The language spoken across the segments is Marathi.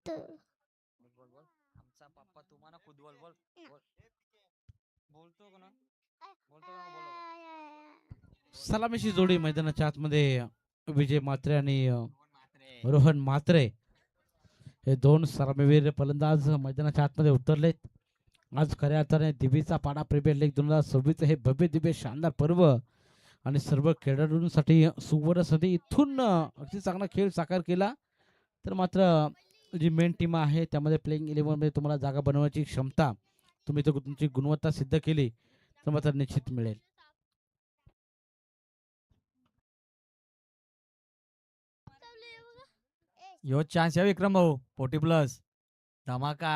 त- आमचा पप्पा तुम्हाला खुद बोल बोल बोल बोलतो का ना बोलतो का बोलो सलामीची जोडी मैदानाच्या आतमध्ये विजय म्हात्रे आणि रोहन म्हात्रे हे दोन सलामीवीर फलंदाज मैदानाच्या आतमध्ये उतरलेत. आज खऱ्या अर्थाने दिवीचा पाडा प्रीमियर लीग 2026 हे भव्य दिव्य शानदार पर्व आणि सर्व खेळाडूंसाठी सुवर्ण संधी. इथून अगदी चांगला खेळ साकार केला तर मात्र जी मेन टीम आहे त्यामध्ये प्लेइंग 11 मध्ये तुम्हाला जागा बनवण्याची क्षमता तुम्ही तो तुमची गुणवत्ता सिद्ध केली तर मात्र निश्चित मिळेल. यो चान्स आहे विक्रम भाऊ 40 प्लस धमाका.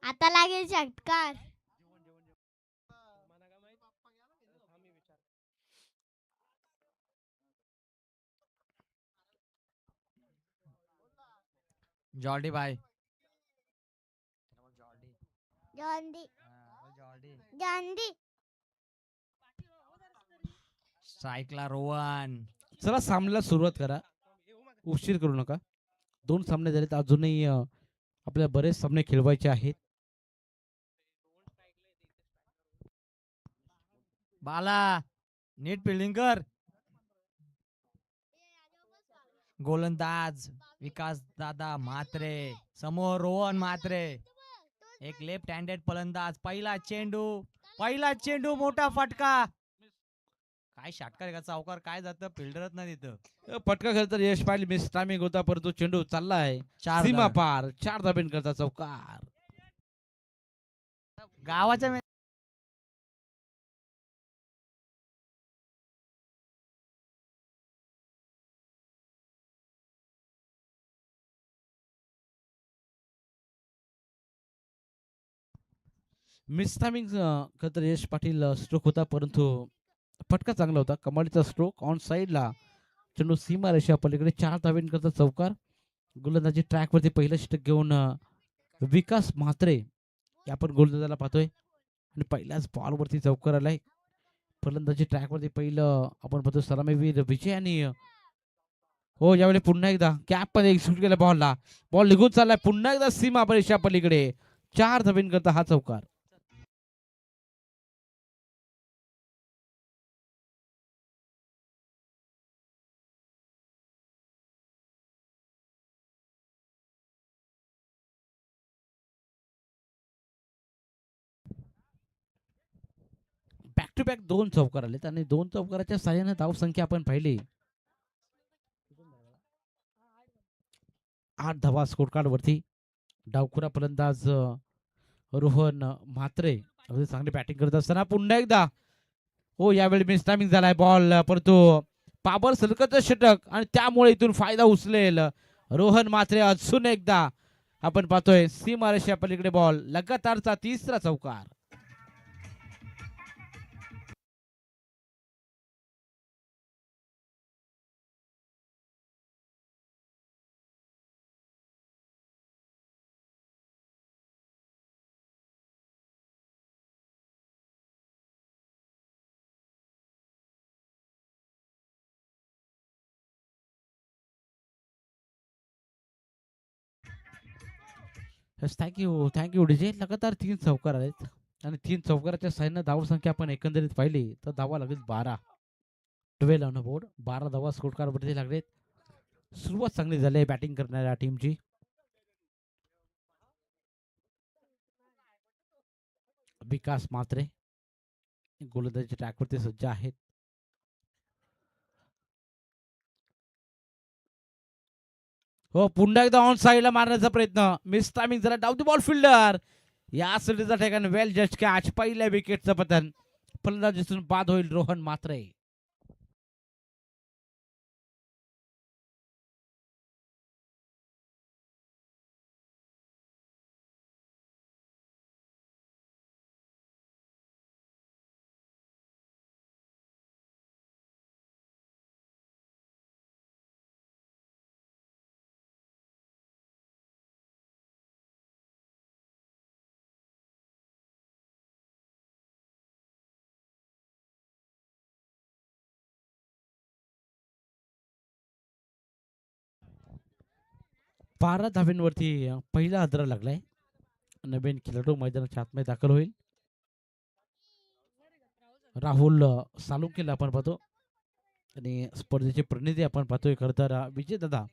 आता लागेल षटकार. जॉर्डी भाई जॉन्डी जॉन्डी स्ट्राईकला रोहन. चला सामन्याला सुरुवात करा, उशीर करू नका. 2 सामने झालेत, अजूनही आपल्याला बरेच सामने खेळवायचे आहेत. बाला नीट फिल्डिंग कर. गोलंदाज विकास दादा म्हात्रे समोर रोहन म्हात्रे. एक लेफ्ट हँडेड फलंदाज. पहिला चेंडू मोठा फटका. काय षटकार का चौकार काय जातं फिल्डरच नाही तिथं. फटका खेळ तर यश पाहिजे, मिस टायमिंग होता परंतु चेंडू चाललाय सीमा पार. 4 धाबेन करता चौकार. गावाच्या मिस टायमिंग तर यश पाटील स्ट्रोक होता परंतु फटका चांगला होता. कमालीचा स्ट्रोक ऑन साईडला. चेंडू सीमा रेषा पलीकडे 4 धाबेन करता चौकार. गोलंदाजी ट्रॅक वरती पहिलं षटक घेऊन विकास म्हात्रे आपण गोलंदाजाला पाहतोय आणि पहिल्याच बॉल वरती चौकार आलाय. फलंदाजी ट्रॅक वरती पहिलं आपण पाहतो सलामीवीर विजय आणि हो यावेळी पुन्हा एकदा कॅप मध्ये एक्झिक्यूट केला बॉलला. बॉल निघून चाललाय पुन्हा एकदा सीमा रेषा पलीकडे 4 धाबेन करता हा चौकार. बॅक टू बॅक 2 चौकार आलेत आणि 2 चौकाराच्या साह्याने धावसंख्या आपण पाहिली 8 धावा स्कोर कार्ड वरती. डावखुरा फलंदाज रोहन म्हात्रे अगदी चांगली बॅटिंग करत असताना पुन्हा एकदा हो यावेळी मिस टायमिंग झालाय बॉल परंतु पाबर सलकत षटक आणि त्यामुळे इथून फायदा उचलेल रोहन म्हात्रे. अजून एकदा आपण पाहतोय सीमारेषा पलीकडे बॉल. लगातारचा 3रा चौकार. Thank you DJ. लगातार 3 चौकार आहेत आणि 3 चौकाराच्या साह्याने धावसंख्या आपण एकंदरीत पाहिली तर धावा लागेल 12. 12 ऑन बोर्ड. 12 धावा स्कोर कार्ड वरती लागलेत. सुरुवात चांगली झाली आहे बॅटिंग करणाऱ्या टीमची. विकास म्हात्रे गोलंदाजीच्या ट्रॅकवरती सज्ज आहेत. हो पुन्हा एकदा ऑन साईडला मारण्याचा प्रयत्न. मिस टायमिंग झाला. Down the ball fielder. या सडीचा ठिकाण वेल जस्ट कॅच. पहिल्या विकेटचं पतन. फलंदाजीतून बाद होईल रोहन म्हात्रे. 12 धाव्यांवरती पहिला हादरा लागलाय. नवीन खेळाडू मैदानाच्या आतमध्ये दाखल होईल. राहुल सालुंकेला आपण पाहतो आणि स्पर्धेचे प्रतिनिधी आपण पाहतोय. खरं तर विजय दादा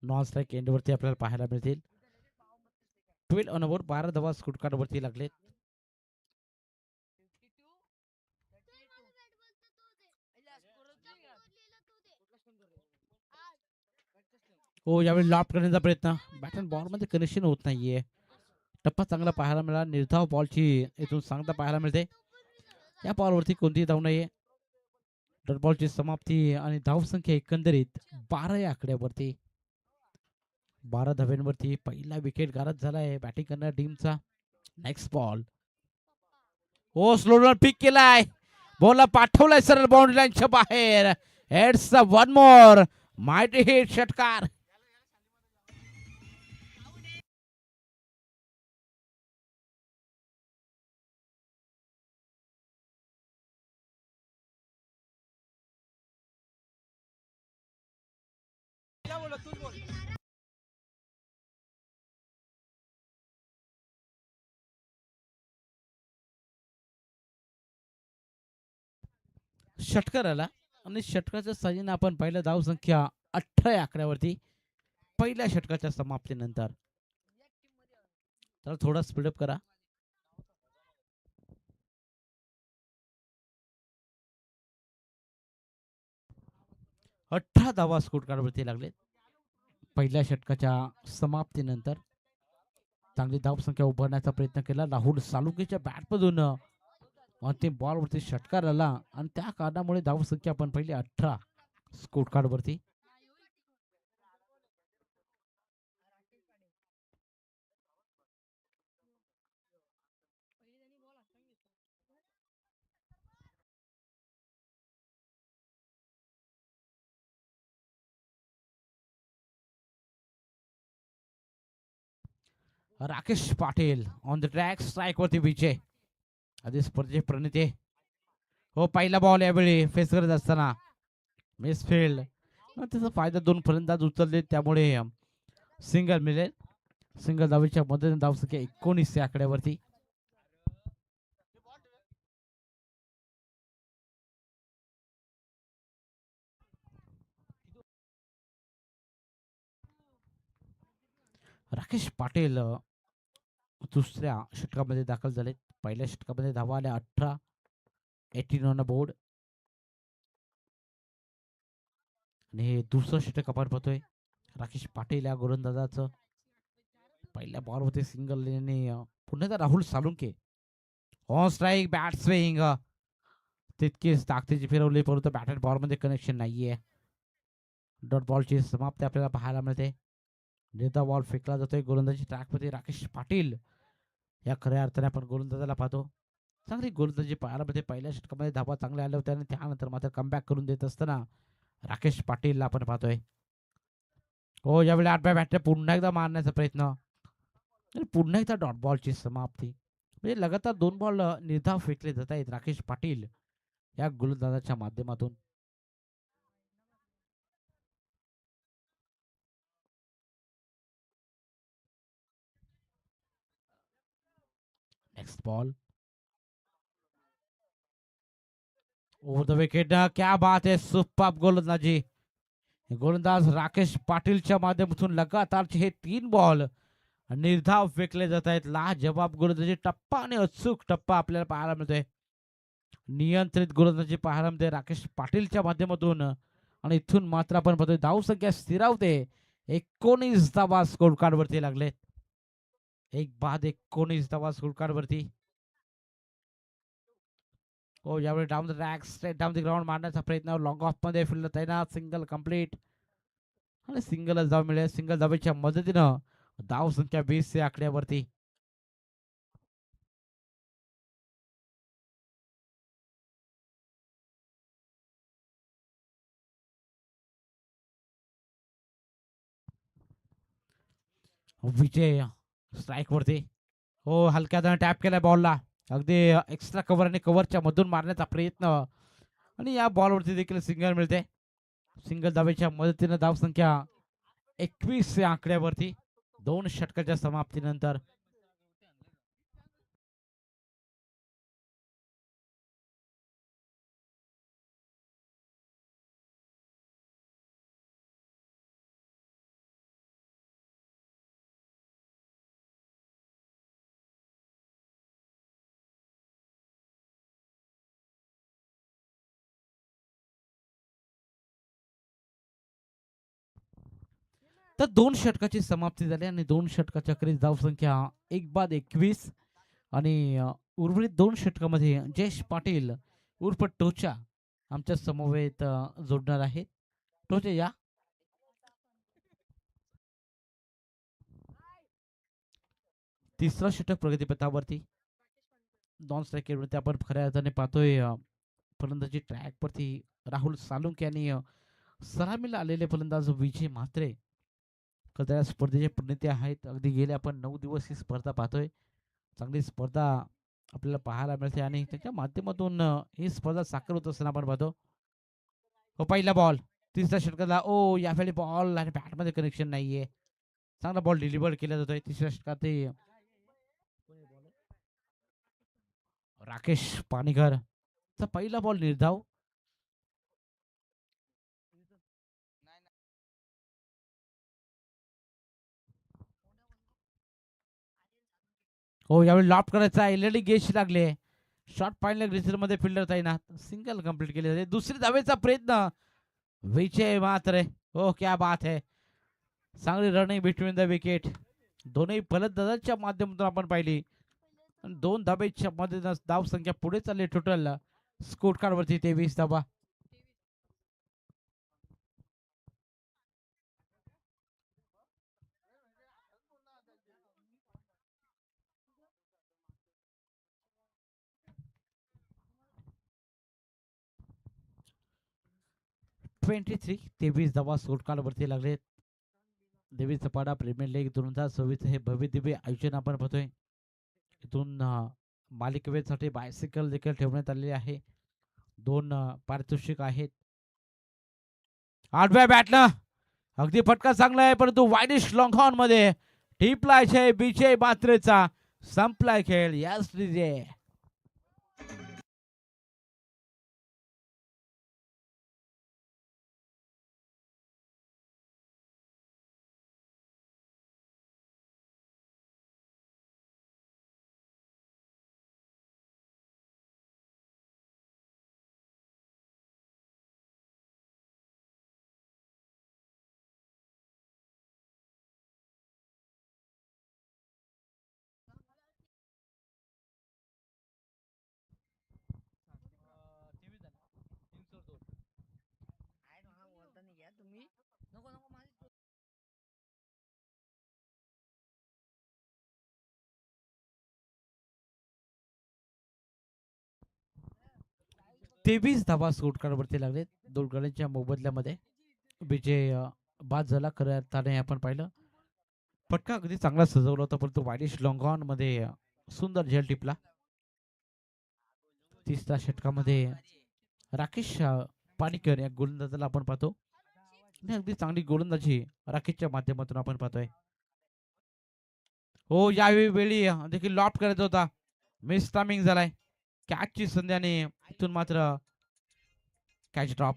नॉन स्ट्राईक एंडवरती आपल्याला पाहायला मिळतील. 12 ऑन बोर्ड 12 धावा स्कोर कार्ड वरती लागलेत. हो यावेळी लॉप करण्याचा प्रयत्न, बॅट अँड बॉल मध्ये कनेक्शन होत नाहीये. टप्पा चांगला पाहायला मिळाला. निर्धाव बॉलची इथून चांगला पाहायला मिळते. या बॉलवरती कोणतीही धाव नाहीये. डॉट बॉलची समाप्ती आणि धावसंख्या एकंदरीत 12 या आकड्यावरती. 12 धाव्यांवरती पहिला विकेट गारद झालाय बॅटिंग करणाऱ्या टीमचा. Next ball. हो स्लो रन पिक केलाय. बॉलला पाठवलाय सरळ बाउंड्री लाईनच्या बाहेर. It's one more mighty hit षटकार. षटकार आला आणि षटकाच्या साहाय्याने आपण पहिल्या धाव संख्या 18 या आकड्यावरती पहिल्या षटकाच्या समाप्तीनंतर. तर थोडा स्पीडअप करा. अठरा धावा स्कोर कार्डवरती लागले पहिल्या षटकाच्या समाप्तीनंतर. चांगली धाव संख्या उभारण्याचा प्रयत्न केला. राहुल सालुकेच्या बॅटमधून अंतिम बॉलवरती षटकार आला आणि त्या कारणामुळे धाव संख्या आपण पहिली 18 स्कोर कार्डवरती. Rakesh Patil on the track strike वरती विजय. आधी स्पर्धेचे प्रणिते. हो पहिला बॉल यावेळी फेस करत असताना मिस फील्ड. त्याचा फायदा दोन फलंदाज उचलले त्यामुळे सिंगल मिळेल. सिंगल धावेच्या मदतीने धाव संख्या 19 या आकड्यावरती. राकेश पाटील दुसऱ्या षटकामध्ये दाखल झाले. पहिल्या षटकामध्ये धावा आल्या 18. 18 ऑन बोर्ड. आणि हे दुसरं षटक आपण पाहतोय राकेश पाटील या गोलंदाजाचं. पहिल्या बॉलवरती सिंगल आणि पुन्हा Rahul Salunke on strike bat swing. तितकीच ताकदीची फिरवली परंतु बॅट अँड बॉल मध्ये कनेक्शन नाहीये. डॉट बॉलची समाप्ती आपल्याला पाहायला मिळते. जेता बॉल फेकला जातोय गोलंदाजी ट्रॅकमध्ये. राकेश पाटील या खऱ्या अर्थाने आपण गोलंदाजाला पाहतो. चांगली गोलंदाजी पाहायला मिळते. पहिल्या षटकामध्ये धावा चांगल्या आल्या होत्या आणि त्यानंतर मात्र कमबॅक करून देत असताना राकेश पाटीलला आपण पाहतोय. हो यावेळी 8 बाय बॅटने पुन्हा एकदा मारण्याचा प्रयत्न आणि पुन्हा एकदा डॉट बॉलची समाप्ती. म्हणजे लगातार 2 बॉल निर्धाव फेकले जात आहेत राकेश पाटील या गोलंदाजाच्या माध्यमातून. Next ball over the wicket. क्या बात है सुपर गोलंदाजी. गोलंदाज राकेश पाटीलच्या माध्यमातून लगातारचे हे 3 बॉल निर्धाव फेकले जात आहेत. लाजवाब गोलंदाजी टप्पा आणि अचूक टप्पा आपल्याला पाहायला मिळतोय. नियंत्रित गोलंदाजी पाहायला मिळते राकेश पाटीलच्या माध्यमातून आणि इथून मात्र आपण पाहतोय धाव संख्या स्थिरावते. 19 धावा स्कोर कार्ड वरती लागलेत. एक बाद 19 धावा स्कोर कार्ड वरती. हो यावेळी down the track straight down the ground मारण्याचा प्रयत्न. लॉंग ऑफ मध्ये फील्ड तैनात. सिंगल कंप्लीट आणि सिंगल धाव मिळेल. सिंगल धावेच्या मदतीनं धाव संख्या 20 या आकड्यावरती. विजय स्ट्राईक वरती. हो हलक्यानं टॅप केलाय बॉलला. अगदी एक्स्ट्रा कव्हर आणि कव्हरच्या मधून मारण्याचा प्रयत्न आणि या बॉलवरती देखील सिंगल मिळते. सिंगल धावेच्या मदतीने धाव संख्या 21 या आकड्यावरती 2 षटकाच्या समाप्तीनंतर. तर 2 षटकाची समाप्ती झाली आणि 2 षटकाच्या अखेरीस धावसंख्या 1 बाद 21 आणि उर्वरित 2 षटकामध्ये जयेश पाटील उर्फ टोचा आमच्या समवेत जोडणार आहेत. टोचा या. तिसरा षटक प्रगतीपथावरती 2 स्ट्राईकवरती आपण खऱ्या अर्थाने पाहतोय फलंदाजी ट्रॅक वरती राहुल सालुंके आणि सलामीला आलेले फलंदाज विजय म्हात्रे या स्पर्धेचे प्रणेते आहेत. अगदी गेले आपण 9 दिवस ही स्पर्धा पाहतोय. चांगली स्पर्धा आपल्याला पाहायला मिळते आणि त्याच्या माध्यमातून ही स्पर्धा साकार होत असताना आपण पाहतो. पहिला बॉल तिसऱ्या षटकाला यावेळी बॉल आणि बॅटमध्ये कनेक्शन नाहीये. चांगला बॉल डिलिव्हर केला जातोय तिसऱ्या षटकात. ते राकेश पाणीकर चा पहिला बॉल निर्धाव. यावेळी लॉप करायचा एलईडी गेच लागले. शॉट पाहिलं ग्रेसर मध्ये फिल्डर ताईना सिंगल कंप्लीट केले जाते. दुसरी धावेचा प्रयत्न विजय मात्रे. क्या बात है. चांगली रनिंग बिटवीन द विकेट. दोन्ही फलंदाजांच्या माध्यमातून आपण पाहिली. 2 धावेच्या मध्ये धाव संख्या पुढे चालली. टोटल स्कोर कार्ड वरती 23 धावा. ट्वेंटी 23 धावा स्कोर कार्ड वरती लागले. देवी सपाडा प्रीमियर लीग 2026 हे भव्य दिव्य आयोजन आपण पाहतोय. इथून मालिकेसाठी बायसिकल देखील ठेवण्यात आलेली आहे. 2 पारितोषिक आहेत. आठव्या बॅटला अगदी फटका चांगला आहे परंतु वाईडिश लॉंग हॉर्न मध्ये टिपलाय आहे विजय मात्रेचा. संपलाय खेळ. यस विजय. तेवीस धावा स्कोर कार्ड वरती लागले. 2 गड्यांच्या मोबदल्यामध्ये विजय बाद झाला. खऱ्या अर्थाने आपण पाहिलं फटका अगदी चांगला सजवला होता परंतु वाईडिश लॉंग हॉर्न मध्ये सुंदर झेल टिपला. तिसऱ्या षटकामध्ये राकेश पाणीकर या गोलंदाजाला आपण पाहतो. अगदी चांगली गोलंदाजी राकेशच्या माध्यमातून आपण पाहतोय. यावेळी देखील लॉफ्ट करायचा होता. मिस टायमिंग झालाय. कॅचची संधी आणि इथून मात्र कॅच ड्रॉप.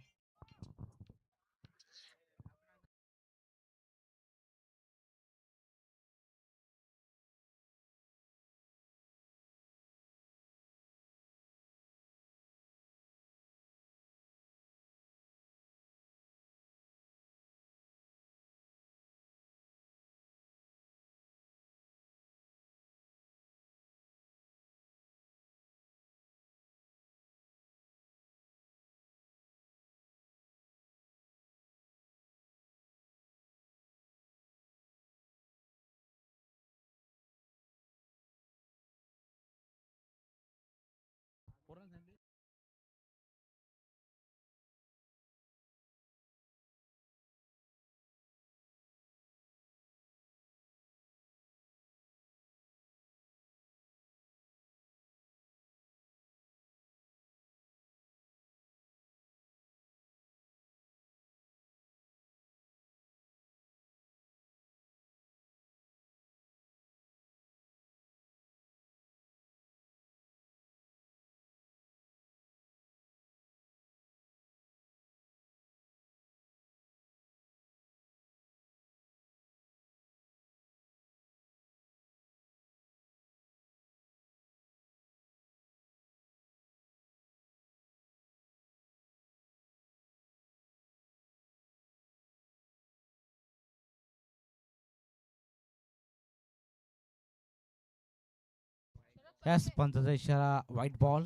याच पंचाचा इशारा व्हाईट बॉल.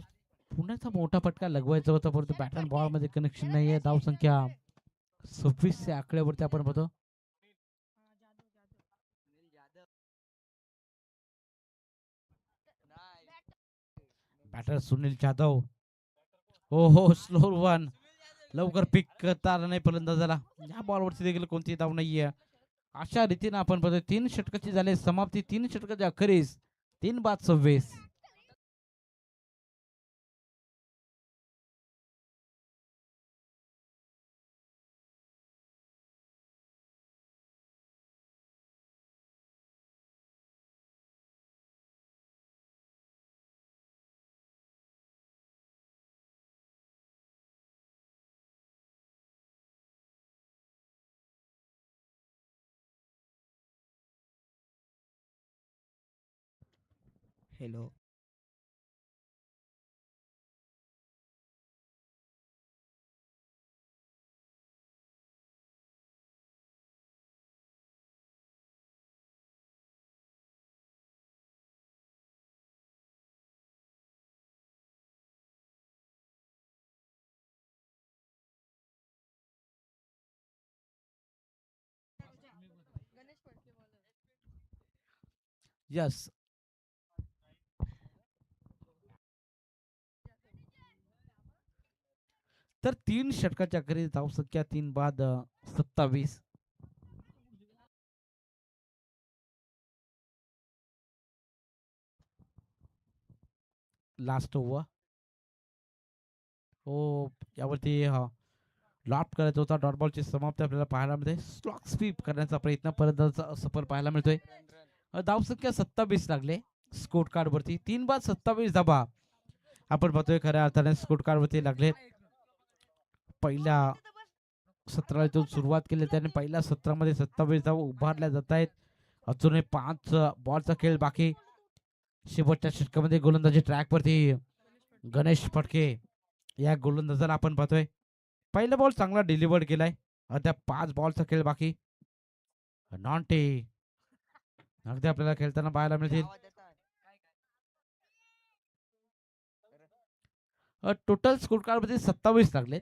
पुण्याचा मोठा फटका लगवायचा होता परंतु बॅट अँड बॉल मध्ये कनेक्शन नाहीये. धाव संख्या 26 च्या आकड्यावरती आपण पाहतो. बॅटर सुनील जाधव. हो हो स्लो वन. लवकर पिक करता आला नाही फलंदाजाला. या बॉलवरती देखील कोणती धाव नाहीये. अशा रीतीने आपण पाहतो 3 षटकाची झाली समाप्ती. 3 षटकाच्या अखेरीस 3 बाद 26. हॅलो. यस. तर 3 षटकाच्या अखेरीस धाव संख्या 3 बाद 27. Last over. हो यावरती लॉफ्ट करायचा होता. डॉट बॉलची समाप्ती आपल्याला पाहायला मिळते. स्लॉक स्वीप करण्याचा प्रयत्न फलंदाजाचा असफल पाहायला मिळतोय. धाव संख्या 27 लागले स्कोर कार्ड वरती. 3 बाद 27 धाबा आपण पाहतोय खऱ्या अर्थाने स्कोर कार्ड वरती लागले. पहिल्या सत्रातून सुरुवात केली त्याने पहिल्या सत्रामध्ये 27 धावा उभारल्या जात आहेत. अजूनही 5 बॉलचा खेळ बाकी. शेवटच्या षटकामध्ये गोलंदाजी ट्रॅक वरती गणेश फटके या गोलंदाजाला आपण पाहतोय. पहिला बॉल चांगला डिलिव्हर्ड केलाय. अद्याप 5 बॉलचा खेळ बाकी. नॉन्टे अगदी आपल्याला खेळताना पाहायला मिळतील. टोटल स्कोर कार्ड मध्ये 27 लागले.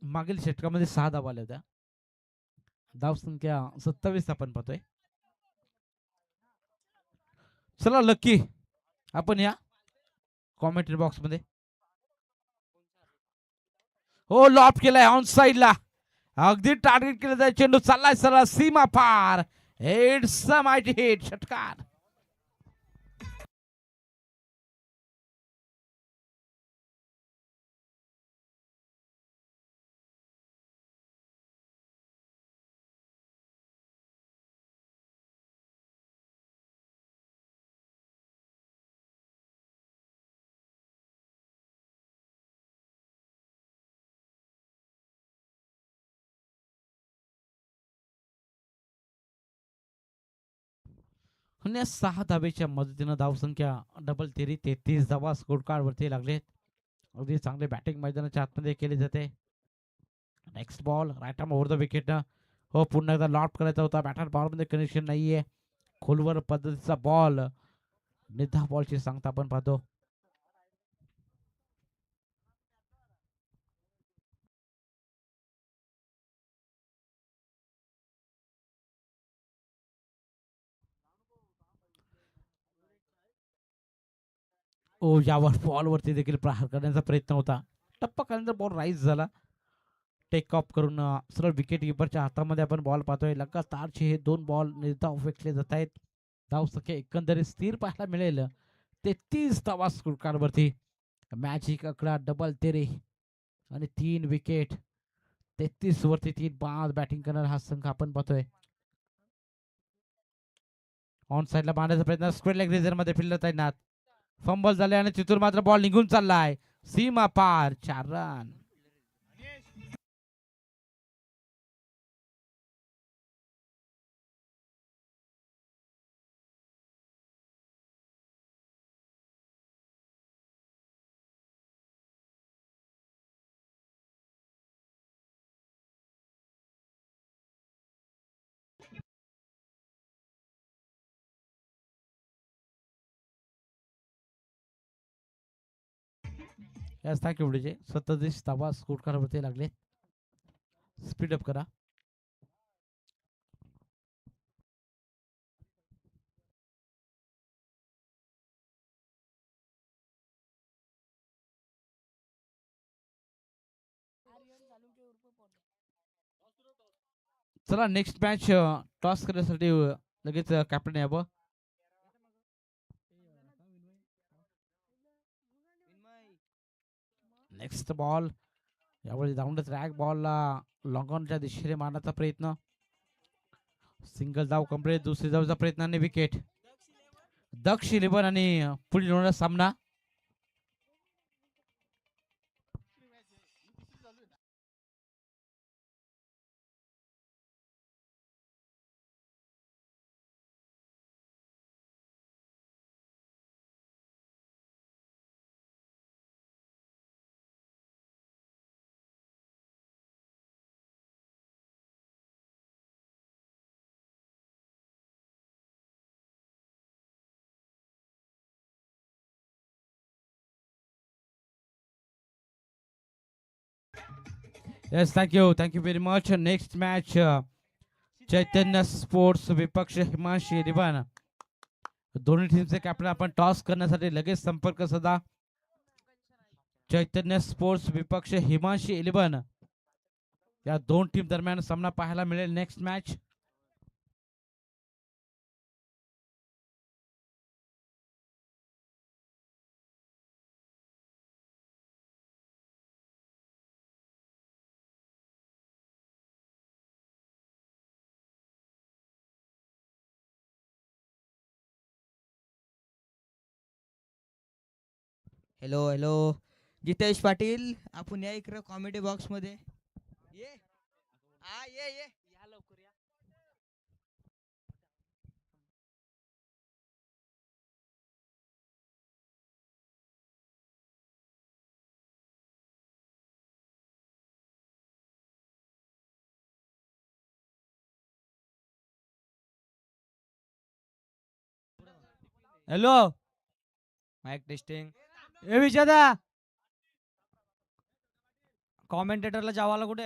मागील षटकामध्ये 6 धावा आल्या होत्या. धाव संख्या 27 आपण पाहतोय. चला लक्की आपण या कॉमेंट्री बॉक्स मध्ये. हो लॉप केलाय ऑन साइडला. अगदी टार्गेट केलं जाय. चेंडू चाललाय सरळ सीमा पार. It's a mighty hit. षटकार. आणि 6 धावेच्या मदतीनं धाव संख्या डबल 33 धावा स्कोर कार्ड वरती लागले. अगदी चांगले बॅटिंग मैदानाच्या आतमध्ये केले जाते. Next ball right arm over the wicket. हो पुन्हा एकदा लॉट करायचा होता. बॅटर बॉल मध्ये कनेक्शन नाहीये. खोलवर पद्धतीचा बॉल. निधा बॉलची सांगता आपण पाहतो. ओ यावर बॉल वरती देखील प्रहार करण्याचा प्रयत्न होता. टप्पा खाल्यानंतर बॉल राईज झाला. टेक ऑफ करून सरळ विकेट किपरच्या हातामध्ये आपण बॉल पाहतोय. लगातारचे हे 2 बॉल निर्धाव फेकले जात आहेत. धाव संख्या एकंदरीत स्थिर पाहायला मिळेल 33 धावा स्कोर कार्ड वरती. मॅजिक आकडा डबल 13 आणि 3 विकेट. 33 वरती 3 बाद बॅटिंग करणार हा संघ आपण पाहतोय. ऑन साइडला बांधण्याचा प्रयत्न. स्क्वेअर लेग रिझन मध्ये फिल्डर तैनात. फंबल झाले आणि तिथून मात्र बॉल निघून चाललाय सीमा पार. 4 रन. Yes thank you DJ. 37 धावा स्कोर करावरती लागले. स्पीड अप करा. चला नेक्स्ट मॅच टॉस करण्यासाठी लगेच कॅप्टन यावं. नेक्स्ट बॉल यावेळी धावून ट्रॅक बॉलला लॉंग ऑनच्या दिशेने मारण्याचा प्रयत्न. सिंगल धाव कंप्लीट. दुसरी धावचा प्रयत्न आणि विकेट. दक्ष 11 आणि पुढील होणारा सामना. Yes thank you very much. Next match Chaitanya sports विपक्ष हिमांशी रिबान. दोन्ही टीमचे कॅप्टन आपण टॉस करण्यासाठी लगेच संपर्क साधा. चैतन्य स्पोर्ट्स विपक्ष हिमांशी 11 या दोन टीम दरम्यान सामना पाहायला मिळेल. Next match hello hello Jitesh Patil आपण या इकडे कॉमेडी बॉक्स मध्ये ये. हा ये ये या लवकर या. Hello mic testing. ए विचारा कॉमेंटेटरला जावाला कुठे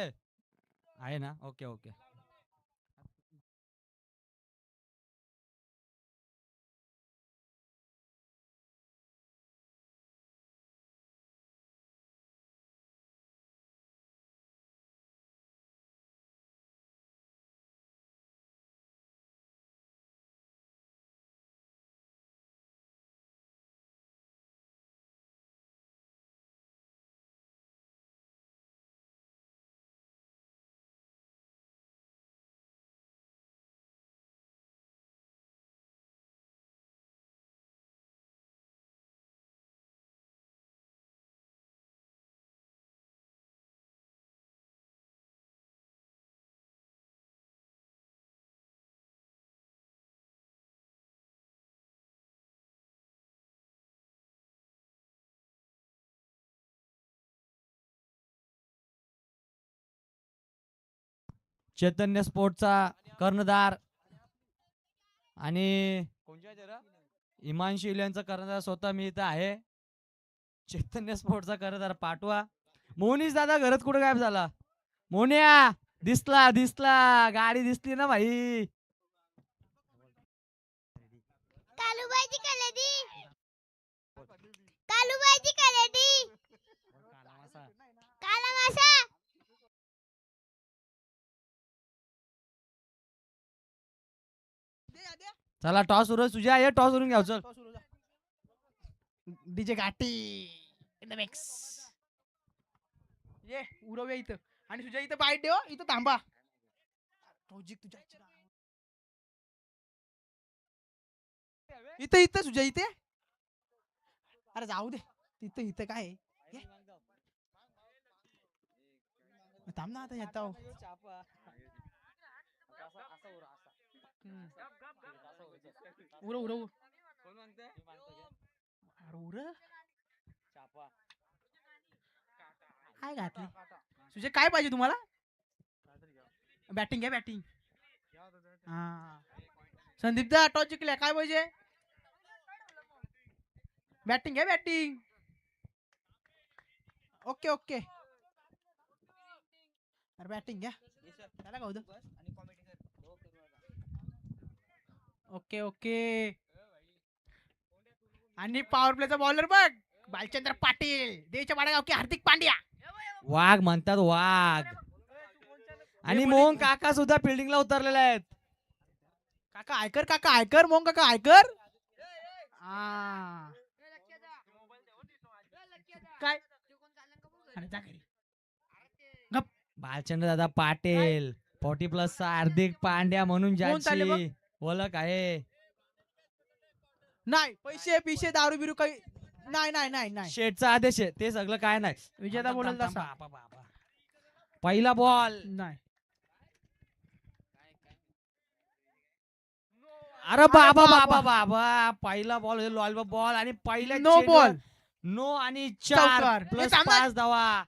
आहे ना. Okay okay. चैतन्य स्पोर्टचा कर्णधार आणि हिमांशी इलियनचा कर्णधार स्वतः मी इथं आहे. चैतन्य स्पोर्टचा कर्णधार पाठवा. मोनीस दादा घरात कुठे गायब झाला. मोन्या दिसला दिसला गाडी दिसली ना भाई. कालूबाईची कलेडी कालूबाईची कलेडी काला मासा. चला टॉस उरव. तुझ्या ये टॉस उरून घ्याव. चल DJ Ghati in the mix. ये उरवूया इथं आणि तुझ्या इथं बाईट देव इथं थांबा. टॉजिक तुझ्या इथं इथं तुझ्या इथे. अरे जाऊ दे तिथं इथं काय आहे? ये. थांब ना आता येता हो. उरव उरव अरे उरव काय घातली तुझे काय पाहिजे तुम्हाला. बॅटिंग आहे बॅटिंग. हा संदीप दा टॉस जिंकल्या काय पाहिजे. बॅटिंग आहे बॅटिंग. ओके ओके अरे बॅटिंग घ्या त्याला का होतं ओके ओके आणि पॉवर प्लेचा बॉलर बघ बालचंद्र पाटील देवच्या पाड्यागाव की हार्दिक पांड्या वाघ म्हणतात वाघ. आणि मोहन काका सुद्धा फिल्डिंगला उतरलेले आहेत. काका आयकर मोंग काका आयकर आ. काय अरे जा घरी. भालचंद्र दादा पाटील 40+ हार्दिक पांड्या म्हणून कोण चालले बघ? ज्याची ओळख आहे. नाही पैसे पिशे दारू बिरू काही नाही नाही नाही नाही शेटचा आदेश आहे ते सगळं काय नाही. विजेता बोलेल तसा पहिला बॉल. नाही अरे बाबा बाबा. बाबा बाबा पहिला बॉल लॉलबॉल बॉल आणि पहिल्या नो बॉल नो आणि चौकार. 4 हे प्लस थांब ना. 5 धावा.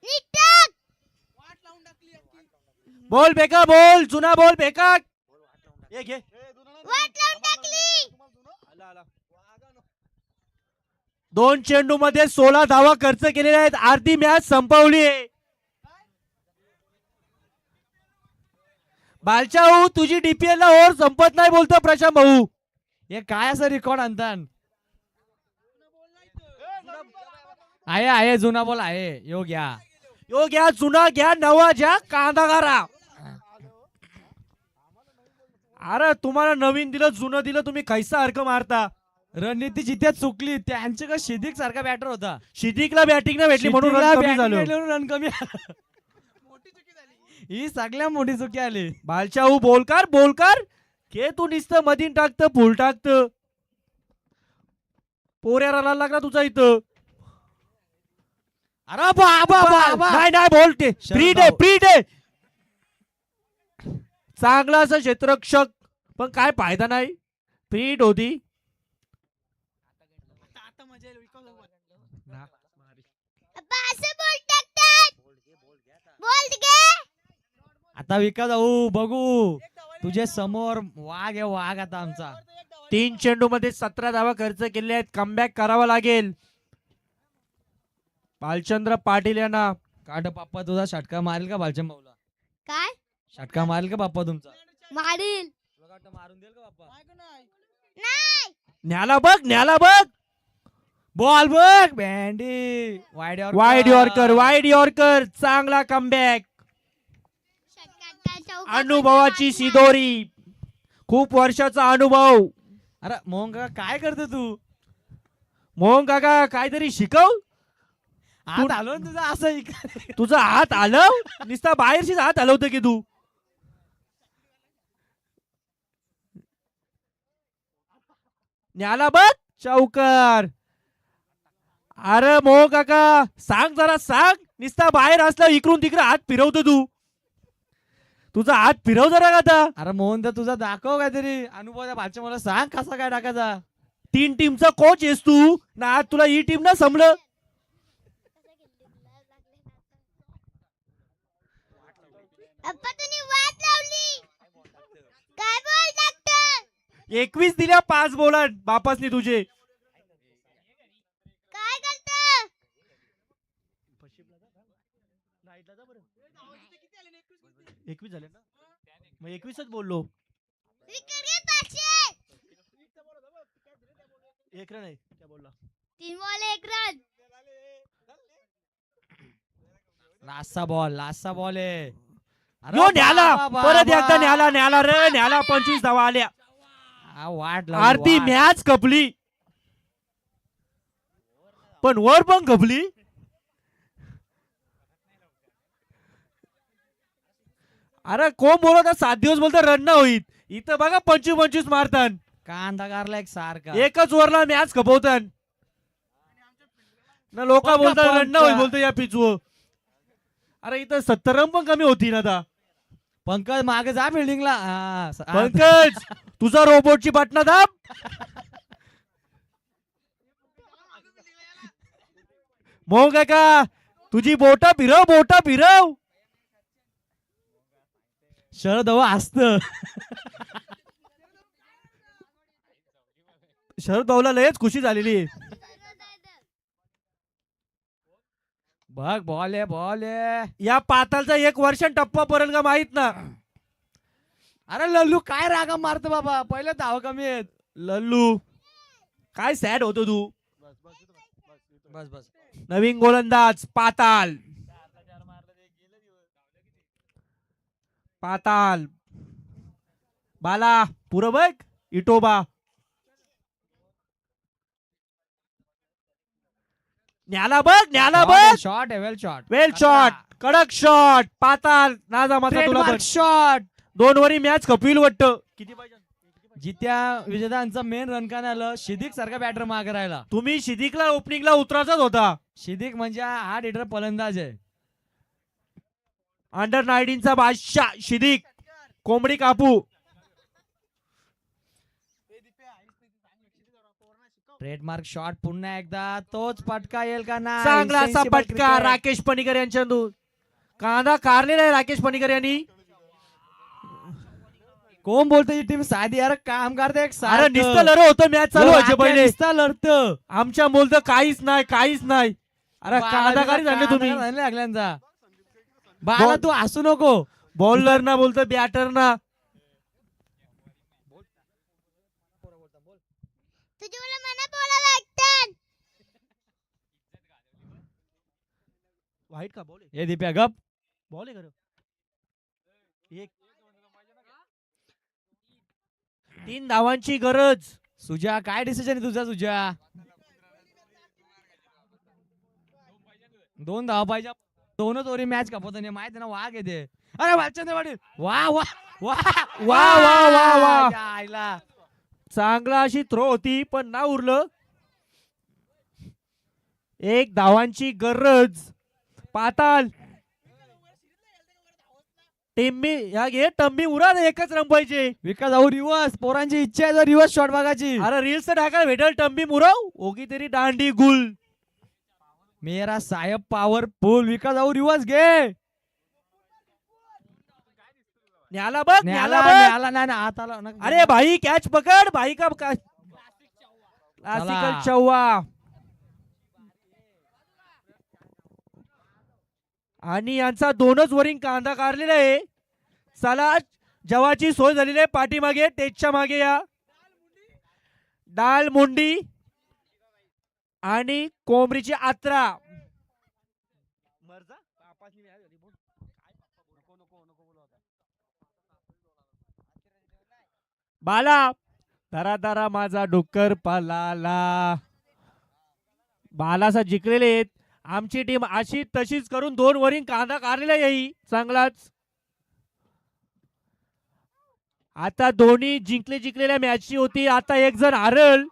निटक बॉल फेका, बॉल जुना बॉल फेका. ये घे. वाट लावून टाकली 2 चेंडू मध्ये 16 धावा खर्च केलेल्या आहेत. अर्धी मॅच संपवली. बालचाऊ तुझी डीपीएल ला ओव्हर संपत नाही बोलतो प्रशांत भाऊ. हे काय असं रेकॉर्ड आणतात. आहे जुना बॉल आहे. यो घ्या. यो घ्या जुना घ्या नवा घ्या कांदा करा. अरे तुम्हाला नवीन दिलं जुनं दिलं तुम्ही कैसा अर्क मारता. रणनीती जिथे चुकली त्यांचे का शिदिक सारखा बॅटर होता. शिदीकला बॅटिंग नाही भेटली म्हणून रन कमी झालं. रन कमी मोठी चुकी झाली ही सगळ्या मोठी चुकी आली. बालचाऊ बोलकार बोलकार के तू नुसतं मधीन टाकत फुल टाकत. पोऱ्या रनाला लागला तुझा इथं. अरे बाबा बाबा नाही नाही बोलते शरद प्रीड आहे भाऊ. प्रीड आहे. चांगला असं क्षेत्ररक्षक पण काय फायदा नाही. प्रीड होती. आता मजा येईल विकास भाऊ. अब्बा असं बॉल टाकतात बॉल घे आता विकास भाऊ बघू तुझे समोर वाघ आहे वाघ आता आमचा. 3 चेंडू मध्ये 17 धावा खर्च केले आहेत. कमबॅक करावा लागेल भालचंद्र पाटील यांना. काट बाप्पा तुझा षटका मारेल का भालचंद भाऊला. काय षटका मारेल का बाप्पा तुमचा. मारील तुला काट मारून देईल का बाप्पा. नाही न्याला बघ न्याला बघ. बॉल बघ बँडी वाईड वाईड यॉर्कर चांगला कमबॅक. षटकात चौकार अनुभवाची शिदोरी. खूप वर्षाचा अनुभव. अरे मोहन काका काय करतो तू. मोहन काका काहीतरी शिकव. हात आलो ना तुझा असं इकडे. तुझा हात हलव. नुसता बाहेरशीच हात हलवतो की तू. न्याला बघ चौकार. अरे मोह काका सांग जरा सांग. निस्ता बाहेर असला इकडून तिकडे हात फिरवतो तू. तुझा हात फिरव जरा का आता. अरे मोहन तर तुझा दाखव काहीतरी अनुभव भाषा मला सांग कसा काय टाकायचा. 3 टीमचा कोच आहेस तू ना. आज तुला ही टीम ना समलं. अप्पा तुम्ही वाट लावली. काय बोल डॉक्टर. 21 दिल्या 5 बोला बापासनी तुझे. काय करता. 21 झाले ना. मग 21च बोललो. विकेट घे पाचशे. एक रन आहे क्या बोलला. 3 बॉल 1 रन. लास्टचा बॉल आहे. यो न्याला परत एकदा न्याला रे न्याला. 25 धावा आल्या. वाट आरती मॅच कपली पण वर पण कपली. अरे कोण बोलत 7 दिवस बोलतो रन ना होईत. इथं बघा 25 मारतात. कांदा कारला एक सारखा. एकच ओव्हरला मॅच खपवतात ना. लोक बोलतात रन ना होईल बोलतो या पिचवर. अरे इथं 70 रन पण कमी होती ना. आता पंकज मागे जा फिल्डिंगला. पंकज तुझा रोबोटची बटना दाब. मोह काका तुझी बोटा फिरव. शरद हवं असत. शरद भाऊला लयच खुशी झालेली आहे. बघ बॉल आहे. या पातालचा 1 वर्ष टप्पा पर्यंत का माहित ना. अरे लल्लू काय रागा मारतो बाबा. पहिले धाव कमी आहेत. लल्लू काय सॅड होतो तू. बस नवीन गोलंदाज पाताल. बाला पुरं बघ. इटोबा न्याला बघ. शॉट आहे. वेल शॉट कडक शॉट. पाताल नाजा माता तुला पण. शॉट. 2 वरी मॅच कपिल वाटतं. किती पाहिजे जित्या विजेत्यांचा मेन रन का आलं. शिदिक सारखा बॅटर मागे राहिला. तुम्ही शिदीकला ओपनिंगला उतरायचाच होता. शिदिक म्हणजे 8 हिटर फलंदाज आहे. अंडर 19चा बादशाह शिदीक. कोंबडी कापू. ट्रेडमार्क शॉट पुन्हा एकदा. तोच पटका येईल का नाही. चांगला असा Insensible पटका cricket. राकेश पणीकर यांच्या कांदा कारलेला आहे राकेश पणीकर यांनी. कोण बोलतो ही टीम साधी. अरे काम करते एक अरे नुसतं लढ होतं मॅच चालू व्हायचे पहिले. लढतं आमच्या बोलतं काहीच नाही. अरे कांदा कारी झाले तुम्ही. लागल्यांचा बाला तू हसू नको. बॉलर ना बोलतो बॅटर ना. तुझे मला मना बोला लागतात. वाईट का बॉल हे दीप्या गप. बॉल आहे. 3 धावांची गरज. सुजा काय डिसिजन आहे तुझा. सुजा 2 धावा पाहिजे. 2च ओव्हरी मॅच कापवतो माहित आहे ना. वाघ येते. अरे वाचन वाढेल. वा. आईला चांगला अशी थ्रो होती पण ना उरलं. 1 धावांची गरज. पाताल टम्बी उरा एकच रन पाहिजे. विकास भाऊ रिवर्स. पोरांची इच्छा आहे रिवर्स शॉट बघायची. अरे रील्स टाकायला भेटेल. टम्बी मुराव ओगी तरी दांडी गुल. मेरा साहेब पॉवरफुल. विकास भाऊ रिवर्स घे. न्याला बघ. न्याला नाही हात आला. अरे भाई कॅच पकड. भाई का क्लासिकल चौवा. आणि यांचा 2च वरिंग कांदा कारलेला आहे. चला जवाची सोय झालेली आहे. पाठीमागे टेजच्या मागे या. डाल मुंडी आणि कोंबडीची आत्रा. बाला दरा माझा डुक्कर पलाला. बालासा जिंकलेले आहेत. आमची टीम अशी तशीच करून 2 वरिंग कांदा कारलेला येई चांगलाच. आता दोन्ही जिंकलेल्या मॅचची होती. आता एक जण हरल.